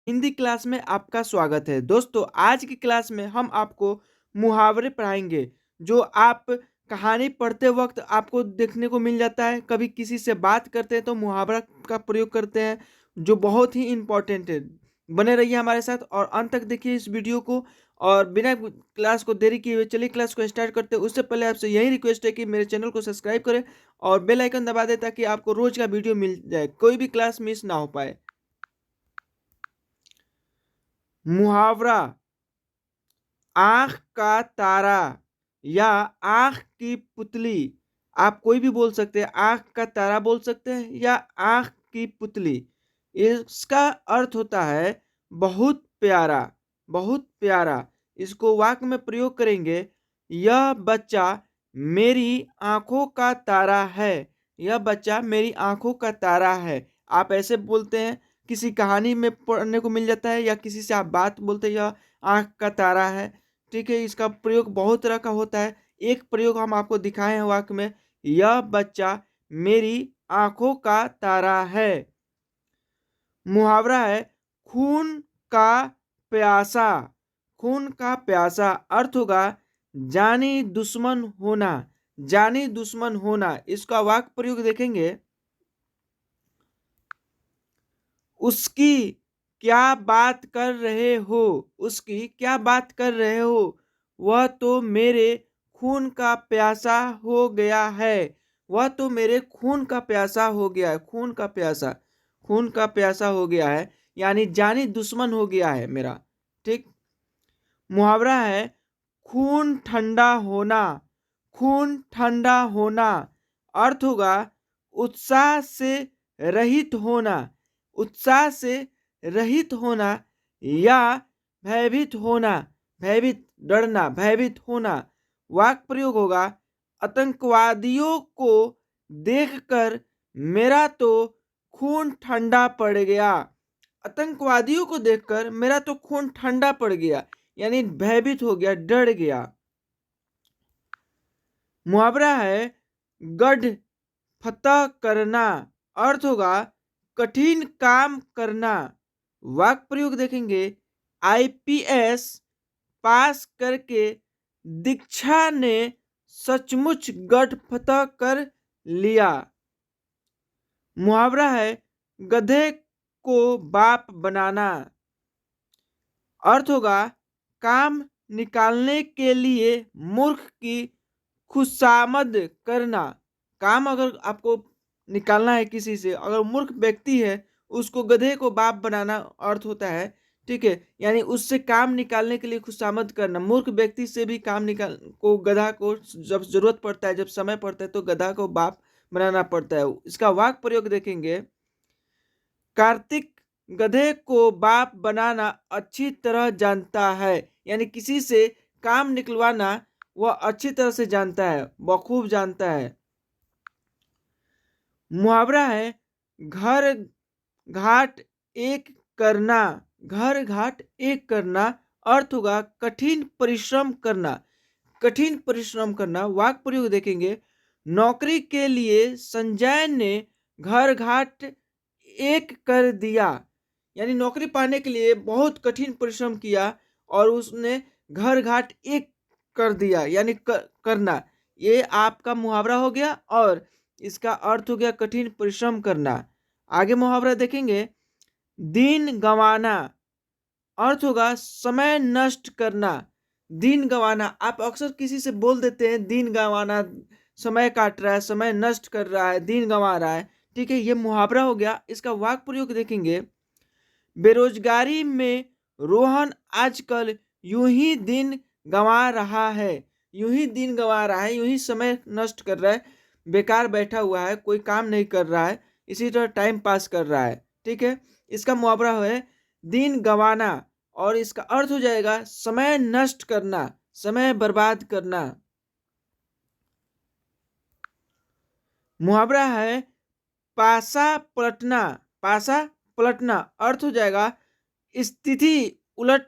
Hindi class में आपका स्वागत है। दोस्तों, आज की क्लास में हम आपको मुहावरे पढ़ाएंगे जो आप कहानी पढ़ते वक्त आपको देखने को मिल जाता है। कभी किसी से बात करते हैं तो मुहावरा का प्रयोग करते हैं, जो बहुत ही इम्पोर्टेंट है। बने रहिए हमारे साथ और अंत तक देखिए इस वीडियो को। और बिना क्लास को देरी किए हुए चलिए क्लास को स्टार्ट करते हैं। उससे पहले आपसे यही रिक्वेस्ट है कि मेरे चैनल को सब्सक्राइब करें और बेल आइकन दबा दें ताकि आपको रोज का वीडियो मिल जाए, कोई भी क्लास मिस ना हो पाए। मुहावरा। आंख का तारा या आंख की पुतली। आप कोई भी बोल सकते हैं, आंख का तारा बोल सकते हैं या आंख की पुतली। इसका अर्थ होता है बहुत प्यारा, बहुत प्यारा। इसको वाक्य में प्रयोग करेंगे। यह बच्चा मेरी आंखों का तारा है। यह बच्चा मेरी आंखों का तारा है। आप ऐसे बोलते हैं, किसी कहानी में पढ़ने को मिल जाता है या किसी से आप बात बोलते हैं, यह आंख का तारा है। ठीक है, इसका प्रयोग बहुत तरह का होता है। एक प्रयोग हम आपको दिखाए हैं वाक्य में। यह बच्चा मेरी आंखों का तारा है। मुहावरा है खून का प्यासा। खून का प्यासा अर्थ होगा जानी दुश्मन होना। जानी दुश्मन होना। इसका वाक्य प्रयोग देखेंगे। उसकी क्या बात कर रहे हो। उसकी क्या बात कर रहे हो। वह तो मेरे खून का प्यासा हो गया है। वह तो मेरे खून का प्यासा हो गया है। खून का प्यासा। खून का प्यासा हो गया है यानी जानी दुश्मन हो गया है मेरा। ठीक। मुहावरा है खून ठंडा होना। खून ठंडा होना अर्थ होगा उत्साह से रहित होना। उत्साह से रहित होना या भयभीत होना। भयभीत, डरना, भयभीत होना। वाक्य प्रयोग होगा आतंकवादियों को देखकर मेरा तो खून ठंडा पड़ गया। आतंकवादियों को देखकर मेरा तो खून ठंडा पड़ गया यानी भयभीत हो गया, डर गया। मुहावरा है गढ़ फतह करना। अर्थ होगा कठिन काम करना। वाक्य प्रयोग देखेंगे। आईपीएस पास करके दीक्षा ने सचमुच गढ़ फतह कर लिया। मुहावरा है गधे को बाप बनाना। अर्थ होगा काम निकालने के लिए मूर्ख की खुशामद करना। काम अगर आपको निकालना है किसी से, अगर मूर्ख व्यक्ति है उसको गधे को बाप बनाना अर्थ होता है। ठीक है, यानी उससे काम निकालने के लिए खुशामद करना। मूर्ख व्यक्ति से भी काम निकाल को गधा को जब जरूरत पड़ता है, जब समय पड़ता है तो गधा को बाप बनाना पड़ता है। इसका वाक्य प्रयोग देखेंगे। कार्तिक गधे को बाप बनाना अच्छी तरह जानता है यानी किसी से काम निकलवाना वह अच्छी तरह से जानता है, बखूब जानता है। मुहावरा है घर घाट एक करना। घर घाट एक करना अर्थ होगा कठिन परिश्रम करना। कठिन परिश्रम करना। वाक्य प्रयोग देखेंगे। नौकरी के लिए संजय ने घर घाट एक कर दिया यानी नौकरी पाने के लिए बहुत कठिन परिश्रम किया और उसने घर घाट एक कर दिया यानी करना। ये आपका मुहावरा हो गया और इसका अर्थ हो गया कठिन परिश्रम करना। आगे मुहावरा देखेंगे। दिन गंवाना अर्थ होगा समय नष्ट करना। दिन गंवाना, आप अक्सर किसी से बोल देते हैं दिन गंवाना, समय काट रहा है, समय नष्ट कर रहा है, दिन गंवा रहा है। ठीक है, ये मुहावरा हो गया। इसका वाक्य प्रयोग देखेंगे। बेरोजगारी में रोहन आजकल यूं ही दिन गंवा रहा है। यूं ही दिन गंवा रहा है, यूं ही समय नष्ट कर रहा है, बेकार बैठा हुआ है, कोई काम नहीं कर रहा है, इसी तरह टाइम पास कर रहा है। ठीक है, इसका मुहावरा है दिन गंवाना और इसका अर्थ हो जाएगा समय नष्ट करना, समय बर्बाद करना। मुहावरा है पासा पलटना। पासा पलटना अर्थ हो जाएगा स्थिति उलट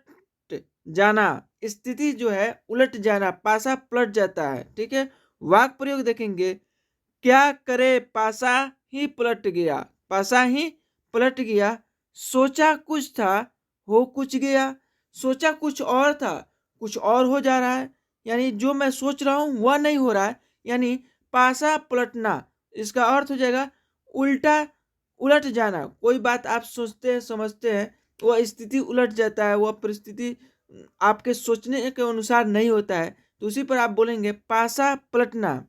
जाना। स्थिति जो है उलट जाना, पासा पलट जाता है। ठीक है, वाक्य प्रयोग देखेंगे। क्या करे पासा ही पलट गया। पासा ही पलट गया। सोचा कुछ था हो कुछ गया, सोचा कुछ और था, कुछ और हो जा रहा है। यानी जो मैं सोच रहा हूँ वह नहीं हो रहा है, यानी पासा पलटना। इसका अर्थ हो जाएगा उल्टा, उलट जाना। कोई बात आप सोचते हैं समझते हैं, वह स्थिति उलट जाता है, वह परिस्थिति आपके सोचने के अनुसार नहीं होता है, तो उसी पर आप बोलेंगे पासा पलटना।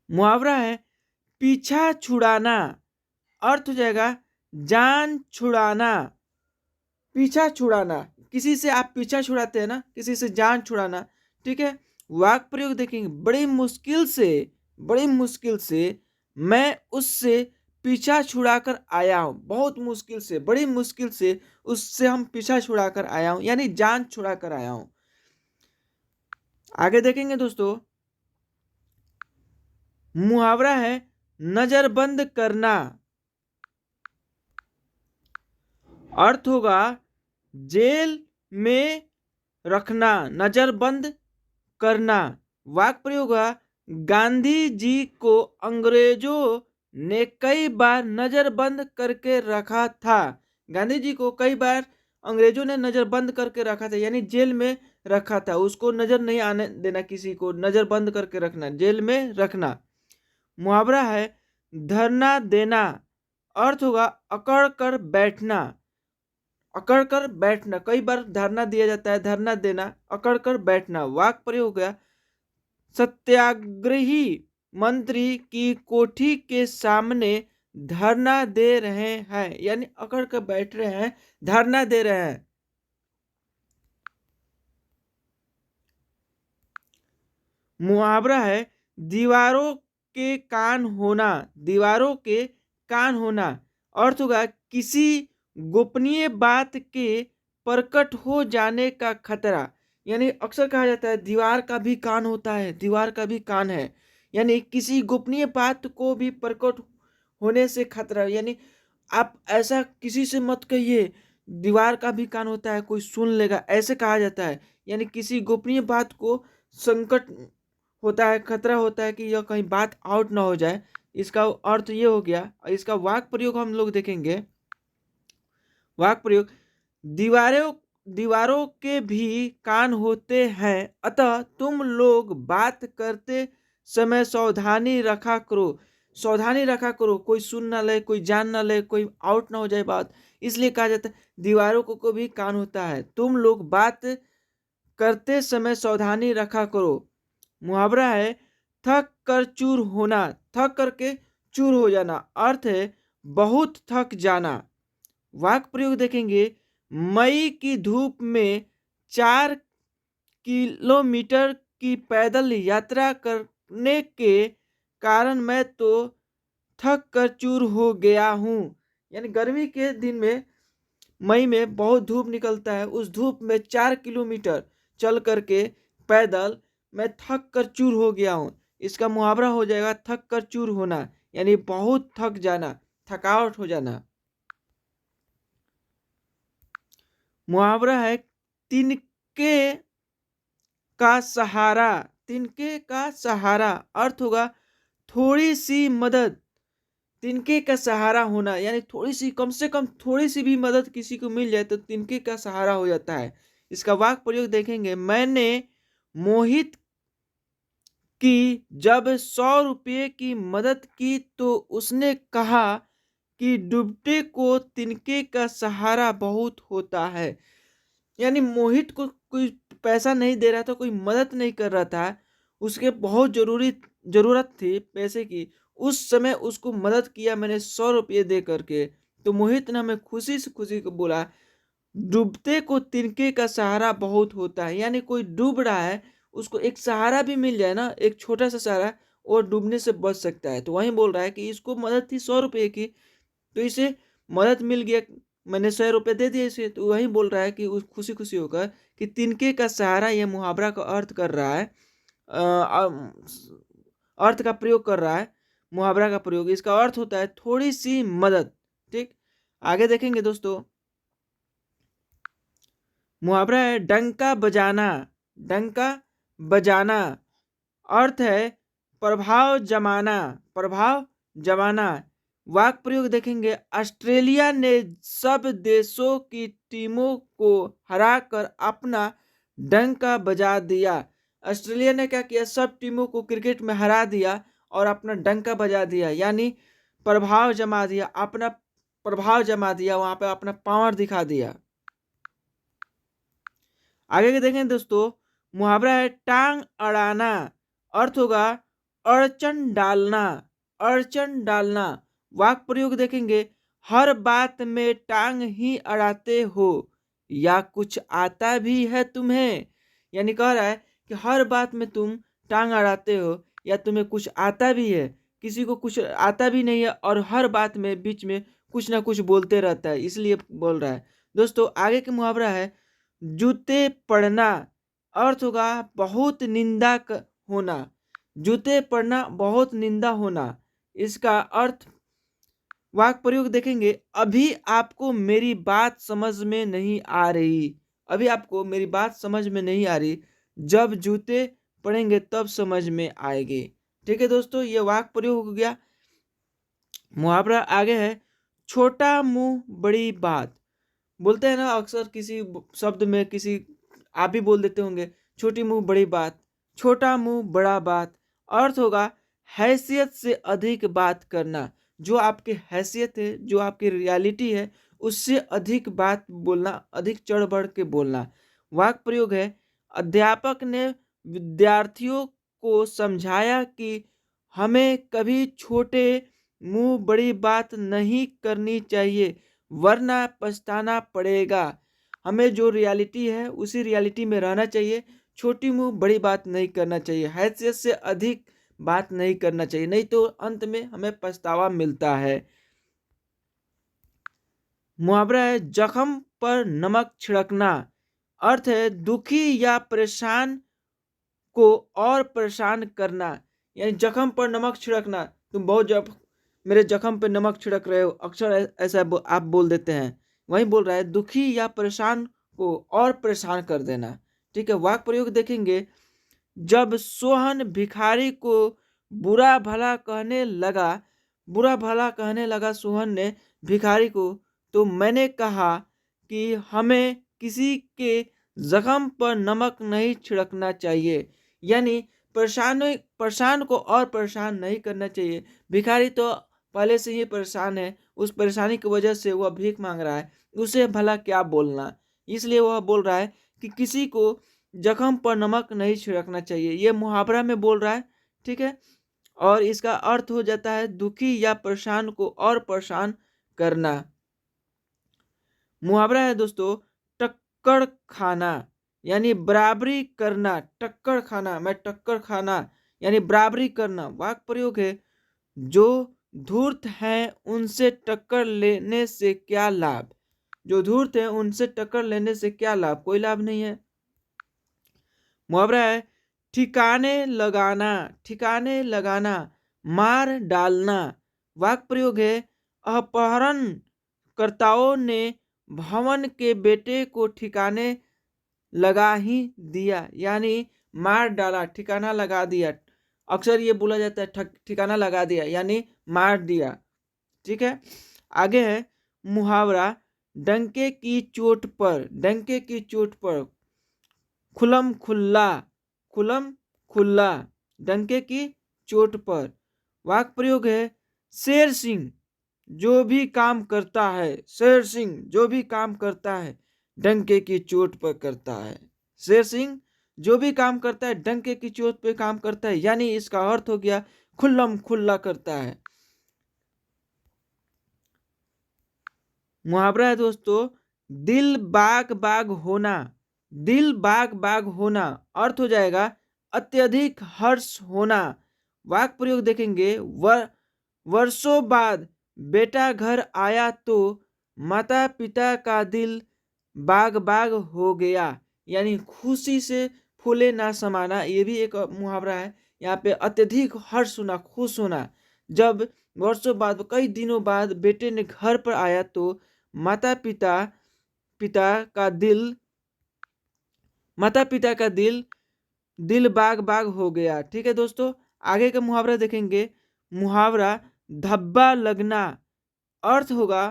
मुहावरा है पीछा छुड़ाना, अर्थ हो जाएगा जान छुड़ाना। पीछा छुड़ाना, किसी से आप पीछा छुड़ाते हैं ना, किसी से जान छुड़ाना, ठीक है। वाक प्रयोग देखेंगे, बड़ी मुश्किल से मैं उससे पीछा छुड़ाकर आया हूं। बहुत मुश्किल से, बड़ी मुश्किल से उससे हम पीछा छुड़ाकर आया हूं, यानी जान छुड़ाकर आया हूं। आगे देखेंगे दोस्तों, मुहावरा है नजरबंद करना, अर्थ होगा जेल में रखना, नजरबंद करना। वाक प्रयोग है गांधी जी को अंग्रेजों ने कई बार नजरबंद करके रखा था। गांधी जी को कई बार अंग्रेजों ने नजरबंद करके रखा था, यानी जेल में रखा था, उसको नजर नहीं आने देना, किसी को नजरबंद करके रखना, जेल में रखना। मुहावरा है धरना देना, अर्थ होगा अकड़ कर बैठना, अकड़ कर बैठना। कई बार धरना दिया जाता है, धरना देना, अकड़ कर बैठना। वाक प्रयोग है सत्याग्रही मंत्री की कोठी के सामने धरना दे रहे हैं, यानी अकड़ कर बैठ रहे हैं, धरना दे रहे हैं। मुहावरा है दीवारों के कान होना, दीवारों के कान होना, अर्थ होगा किसी गोपनीय बात के प्रकट हो जाने का खतरा। यानी अक्सर कहा जाता है दीवार का भी कान होता है, दीवार का भी कान है, यानी किसी गोपनीय बात को भी प्रकट होने से खतरा। यानी आप ऐसा किसी से मत कहिए, दीवार का भी कान होता है, कोई सुन लेगा, ऐसे कहा जाता है। यानी किसी गोपनीय बात को संकट होता है, खतरा होता है कि यह कहीं बात आउट ना हो जाए, इसका अर्थ ये हो गया। इसका वाक प्रयोग हम लोग देखेंगे। वाक प्रयोग दीवारों दीवारों के भी कान होते हैं, अतः तुम लोग बात करते समय सावधानी रखा करो, सावधानी रखा करो, कोई सुन ना ले, कोई जान ना ले, कोई आउट ना हो जाए बात, इसलिए कहा जाता है दीवारों को भी कान होता है, तुम लोग बात करते समय सावधानी रखा करो। मुहावरा है थक कर चूर होना, थक करके चूर हो जाना, अर्थ है बहुत थक जाना। वाक प्रयोग देखेंगे मई की धूप में 4 किलोमीटर की पैदल यात्रा करने के कारण मैं तो थक कर चूर हो गया हूँ। यानी गर्मी के दिन में, मई में बहुत धूप निकलता है, उस धूप में 4 किलोमीटर चल करके पैदल मैं थक कर चूर हो गया हूँ। इसका मुहावरा हो जाएगा थक कर चूर होना, यानी बहुत थक जाना, थकावट हो जाना। मुहावरा है तिनके का सहारा, तिनके का सहारा, अर्थ होगा थोड़ी सी मदद, तिनके का सहारा होना, यानी थोड़ी सी, कम से कम थोड़ी सी भी मदद किसी को मिल जाए तो तिनके का सहारा हो जाता है। इसका वाक प्रयोग देखेंगे मैंने मोहित की जब 100 रुपये की मदद की तो उसने कहा कि डूबते को तिनके का सहारा बहुत होता है। यानी मोहित को कोई पैसा नहीं दे रहा था, कोई मदद नहीं कर रहा था, उसके बहुत जरूरत थी पैसे की, उस समय उसको मदद किया मैंने 100 रुपये दे करके। तो मोहित ने हमें खुशी से खुशी को बोला डूबते को तिनके का सहारा बहुत होता है, यानी कोई डूब रहा है, उसको एक सहारा भी मिल जाए ना, एक छोटा सा सहारा, और डूबने से बच सकता है। तो वही बोल रहा है कि इसको मदद थी 100 रुपये की, तो इसे मदद मिल गया, मैंने 100 रुपये दे दिए इसे। तो वही बोल रहा है कि उस खुशी खुशी होकर कि तिनके का सहारा, यह मुहावरा का अर्थ कर रहा है, अर्थ का प्रयोग कर रहा है, मुहावरा का प्रयोग, इसका अर्थ होता है थोड़ी सी मदद। ठीक, आगे देखेंगे दोस्तों, मुहावरा है डंका बजाना, डंका बजाना, अर्थ है प्रभाव जमाना, प्रभाव जमाना। वाक्य प्रयोग देखेंगे, ऑस्ट्रेलिया ने सब देशों की टीमों को हराकर अपना डंका बजा दिया। ऑस्ट्रेलिया ने क्या किया, सब टीमों को क्रिकेट में हरा दिया और अपना डंका बजा दिया, यानी प्रभाव जमा दिया, अपना प्रभाव जमा दिया, वहां पे अपना पावर दिखा दिया। आगे के देखें दोस्तों, मुहावरा है टांग अड़ाना, अर्थ होगा अड़चन डालना, अड़चन डालना। वाक्य प्रयोग देखेंगे, हर बात में टांग ही अड़ाते हो या कुछ आता भी है तुम्हें। यानी कह रहा है कि हर बात में तुम टांग अड़ाते हो या तुम्हें कुछ आता भी है, किसी को कुछ आता भी नहीं है और हर बात में बीच में कुछ ना कुछ बोलते रहता है, इसलिए बोल रहा है। दोस्तों आगे के मुहावरा है जूते पड़ना, अर्थ होगा बहुत निंदा होना, जूते पड़ना बहुत निंदा होना। इसका अर्थ वाक्य प्रयोग देखेंगे, अभी आपको मेरी बात समझ में नहीं आ रही, अभी आपको मेरी बात समझ में नहीं आ रही, जब जूते पड़ेंगे तब समझ में आएगी। ठीक है दोस्तों, ये वाक्य प्रयोग हो गया। मुहावरा आगे है छोटा मुंह बड़ी बात। बोलते हैं ना अक्सर किसी शब्द में, किसी आप भी बोल देते होंगे छोटी मुंह बड़ी बात, छोटा मुंह बड़ा बात। अर्थ होगा हैसियत से अधिक बात करना, जो आपकी हैसियत है, जो आपकी रियलिटी है, उससे अधिक बात बोलना, अधिक चढ़ बढ़ के बोलना। वाक्य प्रयोग है अध्यापक ने विद्यार्थियों को समझाया कि हमें कभी छोटे मुंह बड़ी बात नहीं करनी चाहिए वरना पछताना पड़ेगा। हमें जो रियलिटी है उसी रियलिटी में रहना चाहिए, छोटी मुंह बड़ी बात नहीं करना चाहिए, हैसियत से अधिक बात नहीं करना चाहिए, नहीं तो अंत में हमें पछतावा मिलता है। मुहावरा है जख्म पर नमक छिड़कना, अर्थ है दुखी या परेशान को और परेशान करना। यानी जख्म पर नमक छिड़कना, तुम बहुत जब मेरे जख्म पर नमक छिड़क रहे हो, अक्सर ऐसा आप बोल देते हैं। वही बोल रहा है दुखी या परेशान को और परेशान कर देना। ठीक है, वाक्य प्रयोग देखेंगे, जब सोहन भिखारी को बुरा भला कहने लगा, बुरा भला कहने लगा सोहन ने भिखारी को, तो मैंने कहा कि हमें किसी के जख्म पर नमक नहीं छिड़कना चाहिए। यानी परेशान को और परेशान नहीं करना चाहिए। भिखारी तो पहले से ही परेशान है, उस परेशानी की वजह से वह भीख मांग रहा है, उसे भला क्या बोलना, इसलिए वह बोल रहा है कि किसी को जख्म पर नमक नहीं छिड़कना चाहिए। ये मुहावरा में बोल रहा है। ठीक है, और इसका अर्थ हो जाता है दुखी या परेशान को और परेशान करना। मुहावरा है दोस्तों टक्कर खाना, यानी बराबरी करना, टक्कर खाना, मैं टक्कर खाना यानी बराबरी करना। वाक्य प्रयोग है जो धूर्त हैं उनसे टक्कर लेने से क्या लाभ, जो धूर्त हैं उनसे टक्कर लेने से क्या लाभ, कोई लाभ नहीं है। मुहावरा है ठिकाने लगाना, ठिकाने लगाना, मार डालना। वाक्य प्रयोग है अपहरणकर्ताओं ने भवन के बेटे को ठिकाने लगा ही दिया, यानी मार डाला, ठिकाना लगा दिया। अक्सर ये बोला जाता है ठिकाना लगा दिया, यानी मार दिया। ठीक है, आगे है मुहावरा डंके की चोट पर, डंके की चोट पर, खुलम खुल्ला, खुलम खुल्ला, डंके की चोट पर। वाक्य प्रयोग है शेर सिंह जो भी काम करता है, शेर सिंह जो भी काम करता है डंके की चोट पर करता है। शेर सिंह जो भी काम करता है डंके की चोट पे काम करता है, यानी इसका अर्थ हो गया खुल्लम खुल्ला करता है। मुहावरा है दोस्तों दिल बाग बाग होना, दिल बाग बाग होना, अर्थ हो जाएगा अत्यधिक हर्ष होना। वाक्य प्रयोग देखेंगे वर्षों बाद बेटा घर आया तो माता पिता का दिल बाग बाग हो गया, यानी खुशी से फूले ना समाना, ये भी एक मुहावरा है। यहाँ पे अत्यधिक हर्ष होना, खुश होना। जब वर्षों बाद, कई दिनों बाद बेटे ने घर पर आया तो माता पिता पिता का दिल माता पिता का दिल बाग बाग हो गया। ठीक है दोस्तों, आगे का मुहावरा देखेंगे, मुहावरा धब्बा लगना अर्थ होगा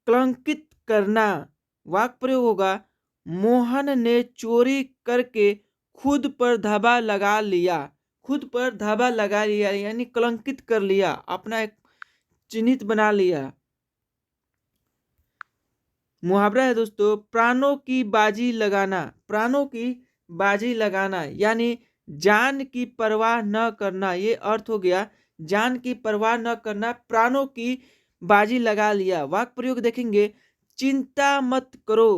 कलंकित करना। वाक्य प्रयोग होगा मोहन ने चोरी करके खुद पर धब्बा लगा लिया। खुद पर धब्बा लगा लिया यानी कलंकित कर लिया, अपना एक चिन्हित बना लिया। मुहावरा है दोस्तों प्राणों की बाजी लगाना। प्राणों की बाजी लगाना यानी जान की परवाह न करना, ये अर्थ हो गया जान की परवाह न करना, प्राणों की बाजी लगा लिया। वाक्य प्रयोग देखेंगे चिंता मत करो,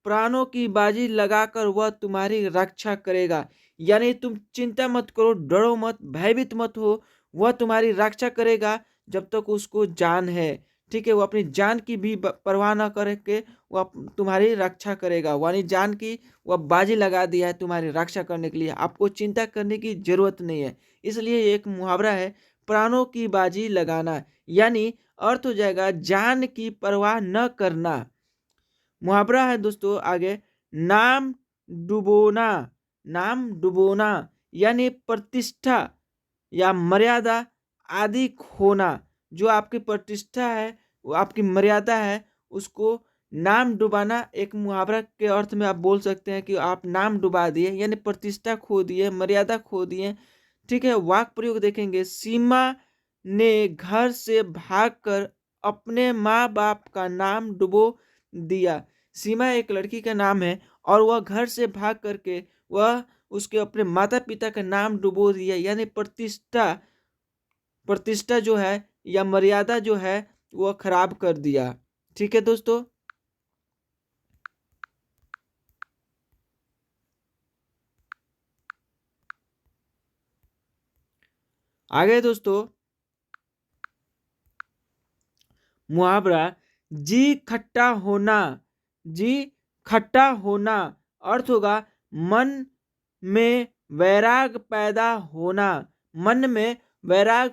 प्राणों की बाजी लगाकर वह तुम्हारी रक्षा करेगा। यानी तुम चिंता मत करो, डरो मत, भयभीत मत हो, वह तुम्हारी रक्षा करेगा जब तक उसको जान है। ठीक है, वो अपनी जान की भी परवाह न करके वह तुम्हारी रक्षा करेगा, यानी जान की वह बाजी लगा दिया है तुम्हारी रक्षा करने के लिए, आपको चिंता करने की जरूरत नहीं है। इसलिए एक मुहावरा है प्राणों की बाजी लगाना, यानी अर्थ हो जाएगा जान की परवाह न करना। मुहावरा है दोस्तों आगे नाम डुबोना। नाम डुबोना यानी प्रतिष्ठा या मर्यादा आदि खोना। जो आपकी प्रतिष्ठा है, वो आपकी मर्यादा है, उसको नाम डुबाना एक मुहावरा के अर्थ में आप बोल सकते हैं कि आप नाम डुबा दिए, यानी प्रतिष्ठा खो दिए, मर्यादा खो दिए। ठीक है, वाक्य प्रयोग देखेंगे सीमा ने घर से भागकर अपने माँ बाप का नाम डुबो दिया। सीमा एक लड़की का नाम है और वह घर से भाग करके वह उसके अपने माता पिता का नाम डुबो दिया, यानी प्रतिष्ठा प्रतिष्ठा जो है या मर्यादा जो है वह खराब कर दिया। ठीक है दोस्तों, आगे दोस्तों मुहावरा जी खट्टा होना। जी खट्टा होना अर्थ होगा मन में वैराग पैदा होना। मन में वैराग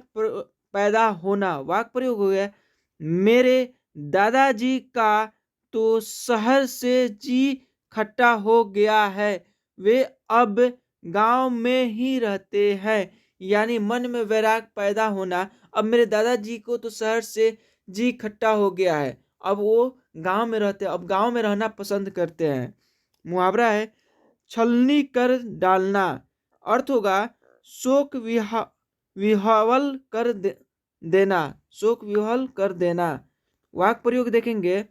पैदा होना। वाक्य प्रयोग हो गया मेरे दादाजी का तो शहर से जी खट्टा हो गया है, वे अब गांव में ही रहते हैं। यानी मन में वैराग पैदा होना, अब मेरे दादाजी को तो शहर से जी खट्टा हो गया है, अब वो गांव में रहते हैं, अब गांव में रहना पसंद करते हैं। मुहावरा है छलनी कर डालना। अर्थ होगा शोक विहवल कर देना। शोक विहवल कर देना। वाक्य प्रयोग देखेंगे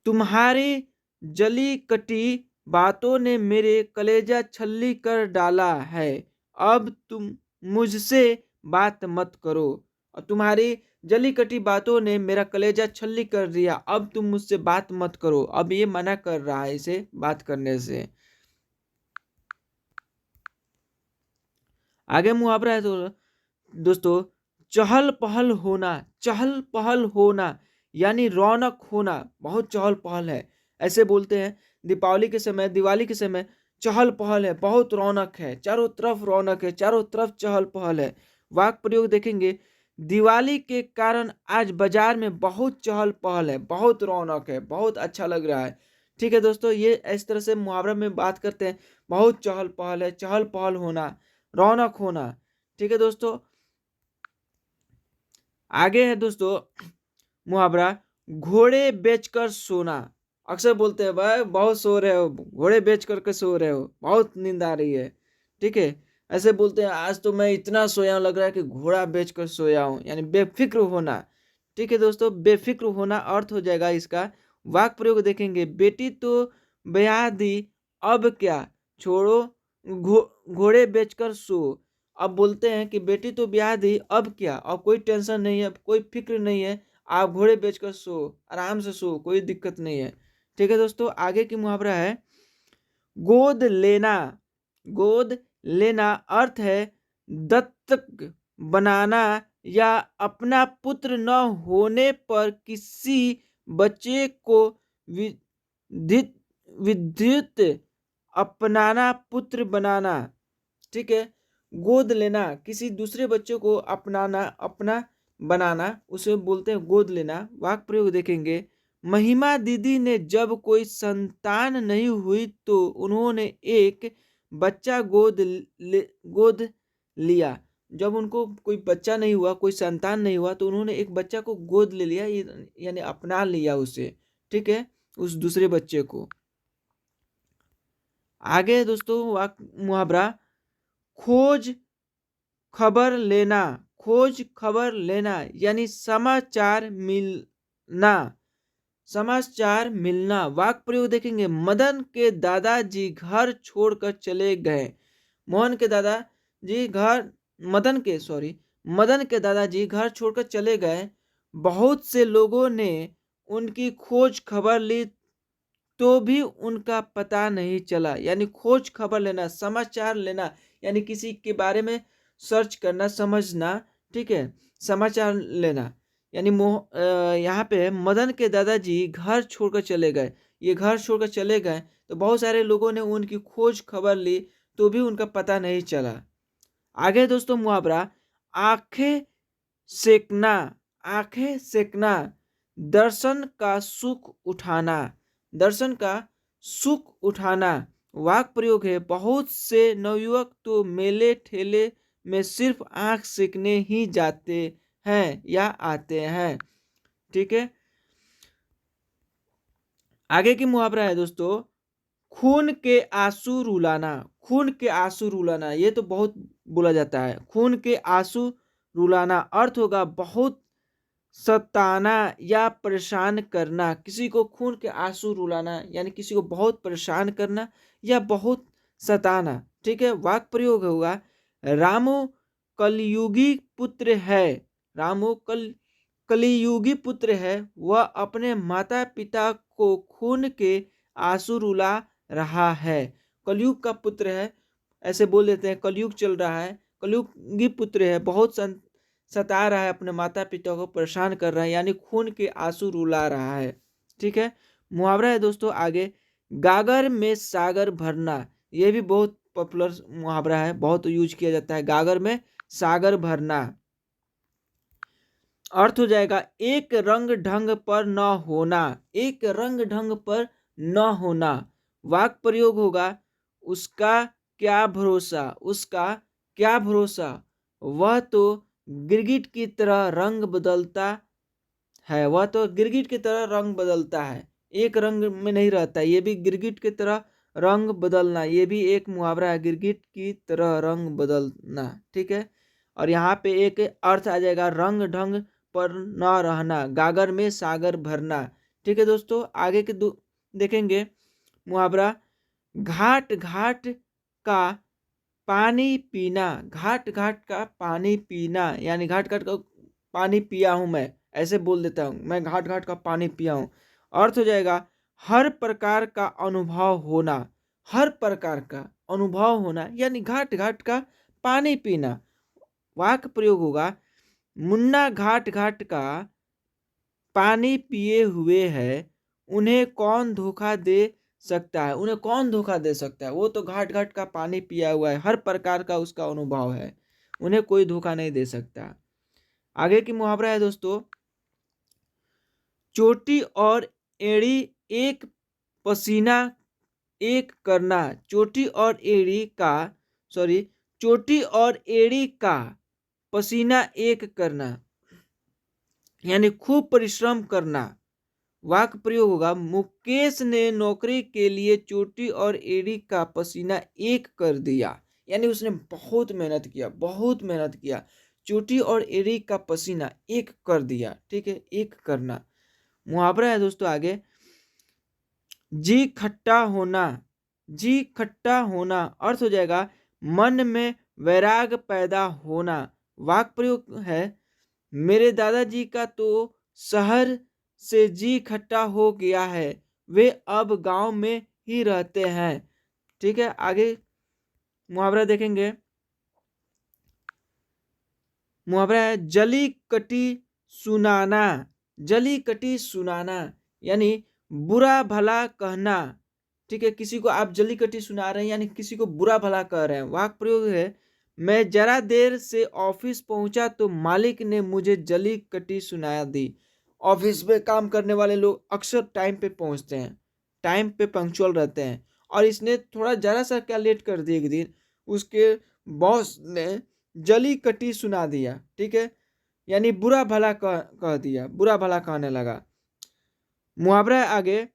तुम्हारी जली कटी बातों ने मेरे कलेजा छल्ली कर डाला है, अब तुम मुझसे बात मत करो। और तुम्हारी जली कटी बातों ने मेरा कलेजा छल्ली कर दिया, अब तुम मुझसे बात मत करो। अब ये मना कर रहा है इसे बात करने से। आगे मुहावरा है तो दोस्तों चहल पहल होना। चहल पहल होना यानी रौनक होना, बहुत चहल पहल है, ऐसे बोलते हैं दीपावली के समय, दिवाली के समय चहल पहल है, बहुत रौनक है, चारों तरफ रौनक है, चारों तरफ चहल पहल है। वाक्य प्रयोग देखेंगे दिवाली के कारण आज बाजार में बहुत चहल पहल है, बहुत रौनक है, बहुत अच्छा लग रहा है। ठीक है दोस्तों, ये इस तरह से मुहावरा में बात करते हैं, बहुत चहल पहल है, चहल पहल होना, रौनक होना। ठीक है दोस्तों, आगे है दोस्तों मुहावरा घोड़े बेचकर सोना। अक्सर बोलते हैं भाई बहुत सो रहे हो, घोड़े बेच करके सो रहे हो, बहुत नींद आ रही है। ठीक है, ऐसे बोलते हैं आज तो मैं इतना सोया हूं, लग रहा है कि घोड़ा बेच कर सोया हूं, यानी बेफिक्र होना। ठीक है दोस्तों, बेफिक्र होना अर्थ हो जाएगा इसका। वाक्य प्रयोग देखेंगे बेटी तो ब्याह दी, अब क्या छोड़ो घोड़े बेचकर सो। अब बोलते हैं कि बेटी तो ब्याह दी, अब क्या, अब कोई टेंशन नहीं है, कोई फिक्र नहीं है, आप घोड़े बेचकर सो, आराम से सो, कोई दिक्कत नहीं है। ठीक है दोस्तों, आगे की मुहावरा है गोद लेना। गोद लेना अर्थ है दत्तक बनाना या अपना पुत्र न होने पर किसी बच्चे को विद्युत विद्युत अपनाना, पुत्र बनाना। ठीक है, गोद लेना किसी दूसरे बच्चे को अपनाना, अपना बनाना, उसे बोलते हैं गोद लेना। वाक्य प्रयोग देखेंगे महिमा दीदी ने जब कोई संतान नहीं हुई तो उन्होंने एक बच्चा गोद लिया। जब उनको कोई बच्चा नहीं हुआ, कोई संतान नहीं हुआ, तो उन्होंने एक बच्चा को गोद ले लिया, यानी अपना लिया उसे, ठीक है, उस दूसरे बच्चे को। आगे दोस्तों मुहावरा खोज खबर लेना। खोज खबर लेना यानी समाचार मिलना। समाचार मिलना। वाक्य प्रयोग देखेंगे, मदन के दादाजी घर छोड़कर चले गए। मोहन के दादाजी घर मदन के दादाजी घर छोड़कर चले गए। बहुत से लोगों ने उनकी खोज खबर ली तो भी उनका पता नहीं चला। यानी खोज खबर लेना, समाचार लेना, यानी किसी के बारे में सर्च करना, समझना, ठीक है, समाचार लेना। यानी यहाँ पे मदन के दादाजी घर छोड़कर चले गए। ये घर छोड़कर चले गए तो बहुत सारे लोगों ने उनकी खोज खबर ली तो भी उनका पता नहीं चला। आगे दोस्तों मुहावरा आंखें सेकना। आंखें सेकना, दर्शन का सुख उठाना। दर्शन का सुख उठाना। वाक्य प्रयोग है, बहुत से नवयुवक तो मेले ठेले में सिर्फ आंख सेकने ही जाते हैं या आते हैं, ठीक है। आगे की मुहावरा है दोस्तों खून के आंसू रुलाना। खून के आंसू रुलाना, ये तो बहुत बोला जाता है। खून के आंसू रुलाना अर्थ होगा बहुत सताना या परेशान करना। किसी को खून के आंसू रुलाना यानी किसी को बहुत परेशान करना या बहुत सताना, ठीक है। वाक्य प्रयोग होगा रामो कलयुगी पुत्र है। रामो कलियुगी पुत्र है, वह अपने माता पिता को खून के आंसू रुला रहा है। कलयुग का पुत्र है, ऐसे बोल देते हैं, कलयुग चल रहा है, कलयुगी पुत्र है, बहुत सता रहा है, अपने माता पिता को परेशान कर रहा है, यानी खून के आंसू रुला रहा है, ठीक है। मुहावरा है दोस्तों आगे गागर में सागर भरना। यह भी बहुत पॉपुलर मुहावरा है, बहुत यूज किया जाता है। गागर में सागर भरना अर्थ हो जाएगा एक रंग ढंग पर न होना। एक रंग ढंग पर न होना। वाक्य प्रयोग होगा उसका क्या भरोसा। उसका क्या भरोसा, वह तो गिरगिट की तरह रंग बदलता है। वह तो गिरगिट की तरह रंग बदलता है, एक रंग में नहीं रहता। ये भी गिरगिट की तरह रंग बदलना, ये भी एक मुहावरा है, गिरगिट की तरह रंग बदलना, ठीक है। और यहाँ पे एक अर्थ आ जाएगा रंग ढंग पर न रहना, गागर में सागर भरना, ठीक है दोस्तों। आगे के देखेंगे मुहावरा घाट घाट का पानी पीना। घाट घाट का पानी पीना यानी घाट घाट का पानी पिया हूं मैं, ऐसे बोल देता हूं, मैं घाट घाट का पानी पिया हूं। अर्थ हो जाएगा हर प्रकार का अनुभव होना। हर प्रकार का अनुभव होना यानी घाट घाट का पानी पीना। वाक्य प्रयोग होगा मुन्ना घाट घाट का पानी पिए हुए है, उन्हें कौन धोखा दे सकता है। उन्हें कौन धोखा दे सकता है, वो तो घाट घाट का पानी पिया हुआ है, हर प्रकार का उसका अनुभव है, उन्हें कोई धोखा नहीं दे सकता। आगे की मुहावरा है दोस्तों चोटी और एड़ी एक पसीना एक करना। चोटी और एड़ी का चोटी और एड़ी का पसीना एक करना यानी खूब परिश्रम करना। वाक्य प्रयोग होगा मुकेश ने नौकरी के लिए चोटी और एड़ी का पसीना एक कर दिया। यानी उसने बहुत मेहनत किया, बहुत मेहनत किया, चोटी और एड़ी का पसीना एक कर दिया, ठीक है, एक करना। मुहावरा है दोस्तों आगे जी खट्टा होना। जी खट्टा होना अर्थ हो जाएगा मन में वैराग पैदा होना। वाक्य प्रयोग है मेरे दादाजी का तो शहर से जी खट्टा हो गया है, वे अब गांव में ही रहते हैं, ठीक है। आगे मुहावरा देखेंगे मुहावरा है जली कटी सुनाना। जली कटी सुनाना यानी बुरा भला कहना, ठीक है। किसी को आप जली कटी सुना रहे हैं यानी किसी को बुरा भला कह रहे हैं। वाक्य प्रयोग है मैं जरा देर से ऑफिस पहुंचा तो मालिक ने मुझे जली कटी सुना दी। ऑफिस में काम करने वाले लोग अक्सर टाइम पे पहुंचते हैं, टाइम पे पंक्चुअल रहते हैं, और इसने थोड़ा जरा सा क्या लेट कर दिया एक दिन, उसके बॉस ने जली कटी सुना दिया। ठीक है, यानी बुरा भला कह दिया, बुरा भला कहने लगा। मुहावरा आगे,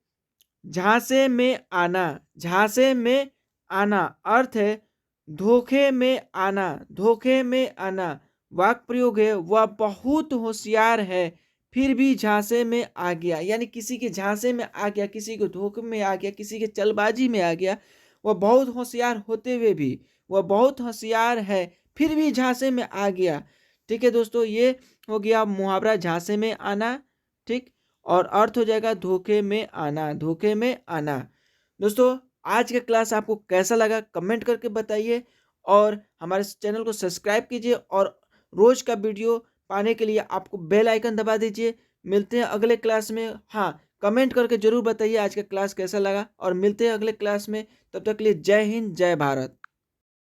झांसे में आना, झांसे में आना अर्थ है धोखे में आना, धोखे में आना। वाक्य प्रयोग है, वह बहुत होशियार है फिर भी झांसे में आ गया, यानी किसी के झांसे में आ गया, किसी को धोखे में आ गया, किसी के चलबाजी में आ गया। वह बहुत होशियार होते हुए भी, वह बहुत होशियार है फिर भी झांसे में आ गया। ठीक है दोस्तों, ये हो गया मुहावरा झांसे में आना। ठीक, और अर्थ हो जाएगा धोखे में आना, धोखे में आना। दोस्तों, आज का क्लास आपको कैसा लगा कमेंट करके बताइए, और हमारे चैनल को सब्सक्राइब कीजिए, और रोज का वीडियो पाने के लिए आपको बेल आइकन दबा दीजिए। मिलते हैं अगले क्लास में। हाँ, कमेंट करके जरूर बताइए आज का क्लास कैसा लगा, और मिलते हैं अगले क्लास में। तब तक के लिए जय हिंद, जय भारत।